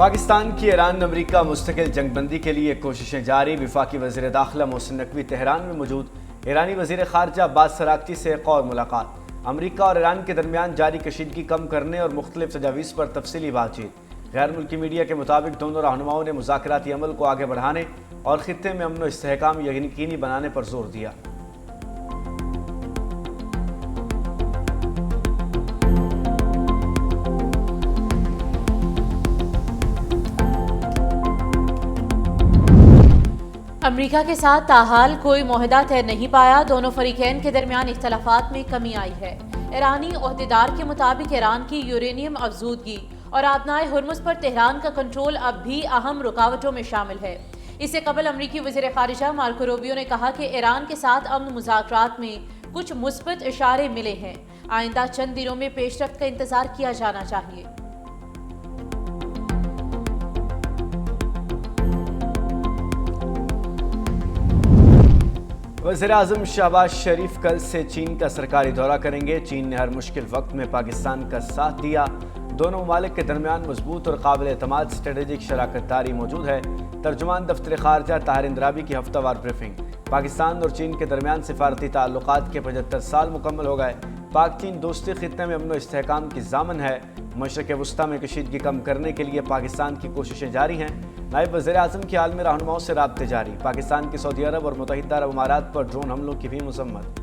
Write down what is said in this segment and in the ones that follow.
پاکستان کی ایران امریکہ مستقل جنگ بندی کے لیے کوششیں جاری۔ وفاقی وزیر داخلہ محسن نقوی تہران میں موجود۔ ایرانی وزیر خارجہ عباس سراغچی سے ایک اور ملاقات۔ امریکہ اور ایران کے درمیان جاری کشیدگی کم کرنے اور مختلف تجاویز پر تفصیلی بات چیت۔ غیر ملکی میڈیا کے مطابق دونوں رہنماؤں نے مذاکراتی عمل کو آگے بڑھانے اور خطے میں امن و استحکام یقینی بنانے پر زور دیا۔ امریکہ کے ساتھ تاحال کوئی معاہدہ طے نہیں پایا۔ دونوں فریقین کے درمیان اختلافات میں کمی آئی ہے۔ ایرانی عہدیدار کے مطابق ایران کی یورینیم افزودگی اور آبنائے ہرمز پر تہران کا کنٹرول اب بھی اہم رکاوٹوں میں شامل ہے۔ اس سے قبل امریکی وزیر خارجہ مارکو روبیو نے کہا کہ ایران کے ساتھ امن مذاکرات میں کچھ مثبت اشارے ملے ہیں۔ آئندہ چند دنوں میں پیش رفت کا انتظار کیا جانا چاہیے۔ وزیراعظم شہباز شریف کل سے چین کا سرکاری دورہ کریں گے۔ چین نے ہر مشکل وقت میں پاکستان کا ساتھ دیا۔ دونوں ممالک کے درمیان مضبوط اور قابل اعتماد اسٹریٹجک شراکت داری موجود ہے۔ ترجمان دفتر خارجہ طاہر اندرابی کی ہفتہ وار بریفنگ۔ پاکستان اور چین کے درمیان سفارتی تعلقات کے 75 سال مکمل ہو گئے۔ پاک چین دوستی خطے میں امن و استحکام کی ضامن ہے۔ مشرق وسطیٰ میں کشیدگی کم کرنے کے لیے پاکستان کی کوششیں جاری ہیں۔ نائب وزیر اعظم کی عالمی رہنماؤں سے رابطے جاری۔ پاکستان کی سعودی عرب اور متحدہ عرب امارات پر ڈرون حملوں کی بھی مذمت۔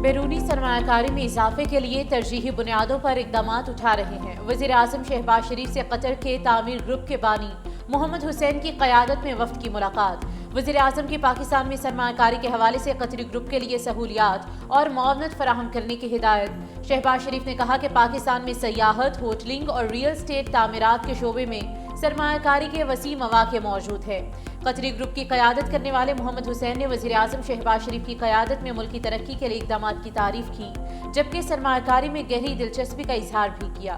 بیرونی سرمایہ کاری میں اضافے کے لیے ترجیحی بنیادوں پر اقدامات اٹھا رہے ہیں۔ وزیر اعظم شہباز شریف سے قطر کے تعمیر گروپ کے بانی محمد حسین کی قیادت میں وفد کی ملاقات۔ وزیر اعظم کی پاکستان میں سرمایہ کاری کے حوالے سے قطری گروپ کے لیے سہولیات اور معاونت فراہم کرنے کی ہدایت۔ شہباز شریف نے کہا کہ پاکستان میں سیاحت، ہوٹلنگ اور ریل اسٹیٹ تعمیرات کے شعبے میں سرمایہ کاری کے وسیع مواقع موجود ہے۔ قطری گروپ کی قیادت کرنے والے محمد حسین نے وزیر اعظم شہباز شریف کی قیادت میں ملکی ترقی کے لیے اقدامات کی تعریف کی، جبکہ سرمایہ کاری میں گہری دلچسپی کا اظہار بھی کیا۔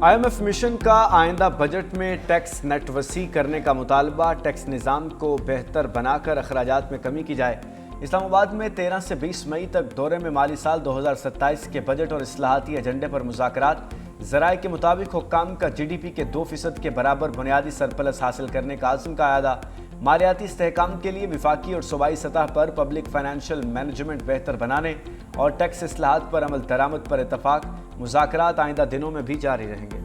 IMF مشن کا آئندہ بجٹ میں ٹیکس نیٹ وسیع کرنے کا مطالبہ۔ ٹیکس نظام کو بہتر بنا کر اخراجات میں کمی کی جائے۔ اسلام آباد میں 13 سے 20 مئی تک دورے میں مالی سال 2027 کے بجٹ اور اصلاحاتی ایجنڈے پر مذاکرات۔ ذرائع کے مطابق حکام کا GDP کے 2% کے برابر بنیادی سرپلس حاصل کرنے کا عزم کا اعادہ۔ مالیاتی استحکام کے لیے وفاقی اور صوبائی سطح پر پبلک فائنینشل مینجمنٹ بہتر بنانے اور ٹیکس اصلاحات پر عمل درآمد پر اتفاق۔ مذاکرات آئندہ دنوں میں بھی جاری رہیں گے۔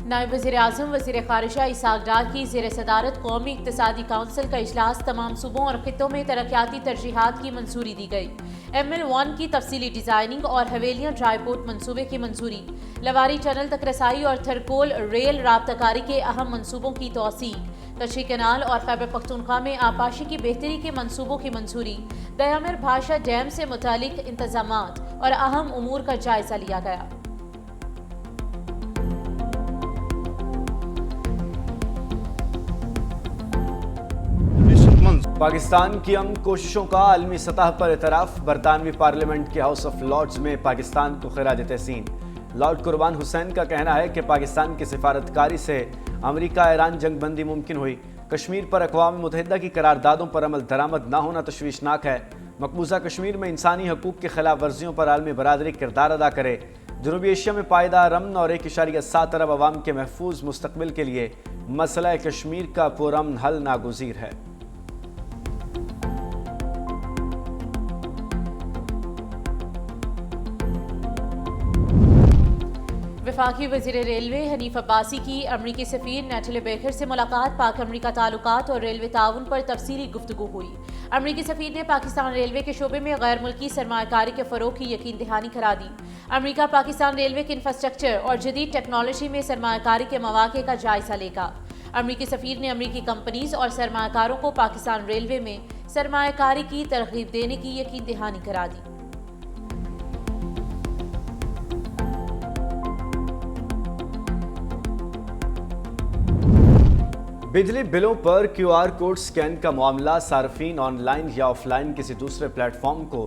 نائب وزیر اعظم وزیر خارجہ اسحاق ڈار کی زیر صدارت قومی اقتصادی کونسل کا اجلاس۔ تمام صوبوں اور خطوں میں ترقیاتی ترجیحات کی منظوری دی گئی۔ ML1 کی تفصیلی ڈیزائننگ اور حویلیاں ڈرائی پورٹ منصوبے کی منظوری۔ لواری ٹنل تک رسائی اور تھرکول ریل رابطہ کاری کے اہم منصوبوں کی توثیق۔ کچھی کینال اور خیبر پختونخوا میں آبپاشی کی بہتری کے منصوبوں کی منظوری۔ دیامر بھاشا ڈیم سے متعلق انتظامات اور اہم امور کا جائزہ لیا گیا۔ پاکستان کی امن کوششوں کا عالمی سطح پر اعتراف۔ برطانوی پارلیمنٹ کے ہاؤس آف لارڈز میں پاکستان کو خراج تحسین۔ لارڈ قربان حسین کا کہنا ہے کہ پاکستان کی سفارتکاری سے امریکہ ایران جنگ بندی ممکن ہوئی۔ کشمیر پر اقوام متحدہ کی قراردادوں پر عمل درآمد نہ ہونا تشویشناک ہے۔ مقبوضہ کشمیر میں انسانی حقوق کی خلاف ورزیوں پر عالمی برادری کردار ادا کرے۔ جنوبی ایشیا میں پائیدار امن اور 1.7 ارب عوام کے محفوظ مستقبل کے لیے مسئلہ کشمیر کا پرامن حل ناگزیر ہے۔ وفاقی وزیر ریلوے حنیف عباسی کی امریکی سفیر نیٹلی بیکر سے ملاقات۔ پاک امریکہ تعلقات اور ریلوے تعاون پر تفصیلی گفتگو ہوئی۔ امریکی سفیر نے پاکستان ریلوے کے شعبے میں غیر ملکی سرمایہ کاری کے فروغ کی یقین دہانی کرا دی۔ امریکہ پاکستان ریلوے کے انفراسٹرکچر اور جدید ٹیکنالوجی میں سرمایہ کاری کے مواقع کا جائزہ لے گا۔ امریکی سفیر نے امریکی کمپنیز اور سرمایہ کاروں کو پاکستان ریلوے میں سرمایہ کاری کی ترغیب دینے کی یقین دہانی کرا دی۔ بجلی بلوں پر QR کوڈ سکین کا معاملہ۔ صارفین آن لائن یا آف لائن کسی دوسرے پلیٹ فارم کو